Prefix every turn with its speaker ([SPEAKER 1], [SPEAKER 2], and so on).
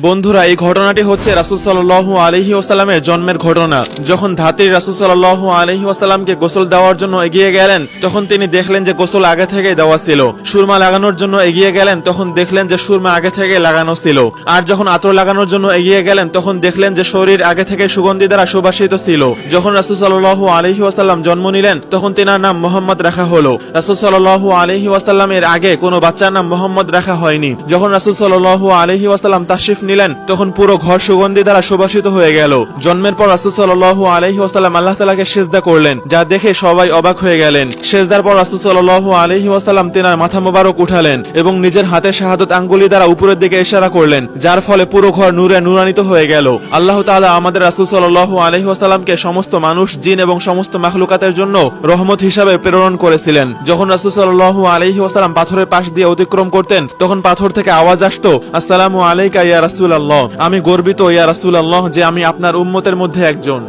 [SPEAKER 1] বন্ধুরা, এই ঘটনাটি হচ্ছে রাসূল সাল্লাল্লাহু আলাইহি ওয়াসাল্লামের জন্মের ঘটনা। যখন ধাত্রী রাসূল সাল্লাল্লাহু আলাইহি ওয়াসাল্লামকে গোসল দেওয়ার জন্য এগিয়ে গেলেন, তখন তিনি দেখলেন যে গোসল আগে থেকেই দেওয়া ছিল। সুরমা লাগানোর জন্য এগিয়ে গেলেন, তখন দেখলেন যে সুরমা আগে থেকে লাগানো ছিল। আর যখন আতর লাগানোর জন্য এগিয়ে গেলেন, তখন দেখলেন যে শরীর আগে থেকে সুগন্ধি দ্বারা সুবাসিত ছিল। যখন রাসূল সাল্লাল্লাহু আলাইহি ওয়াসাল্লাম জন্ম নিলেন, তখন তিনার নাম মুহাম্মদ রাখা হলো। রাসূল সাল্লাল্লাহু আলাইহি ওয়াসাল্লামের আগে কোনো বাচ্চার নাম মুহাম্মদ রাখা হয়নি। যখন রাসূল সাল্লাল্লাহু আলাইহি ওয়াসাল্লাম তাশরিফ নিলেন, তখন পুরো ঘর সুগন্ধি দ্বারা সুবাসিত হয়ে গেল। জন্মের পর রাসূল সাল্লাল্লাহু আলাইহি ওয়াসাল্লাম আল্লাহ তাআলাকে সিজদা করলেন, যা দেখে সবাই অবাক হয়ে গেলেন। সিজদার পর রাসূল সাল্লাল্লাহু আলাইহি ওয়াসাল্লাম তিনার মাথা মোবারক উঠালেন এবং নিজের হাতের শাহাদাত আঙ্গুলি দ্বারা উপরের দিকে ইশারা করলেন, যার ফলে পুরো ঘর নূরে নূরান্বিত হয়ে গেল। আল্লাহ তাআলা আমাদের রাসূল সাল্লাল্লাহু আলাইহি ওয়াসাল্লামকে সমস্ত মানুষ, জিন এবং সমস্ত মাখলুকাতের জন্য রহমত হিসাবে প্রেরণ করেছিলেন। যখন রাসূল সাল্লাল্লাহু আলাইহি ওয়াসাল্লাম পাথরের পাশ দিয়ে অতিক্রম করতেন, তখন পাথর থেকে আওয়াজ আসতো, আসসালামু আলাইকা ইয়া রাসূলুল্লাহ, আমি গর্বিত ইয়া রাসূলুল্লাহ যে আমি আপনার উম্মতের মধ্যে একজন।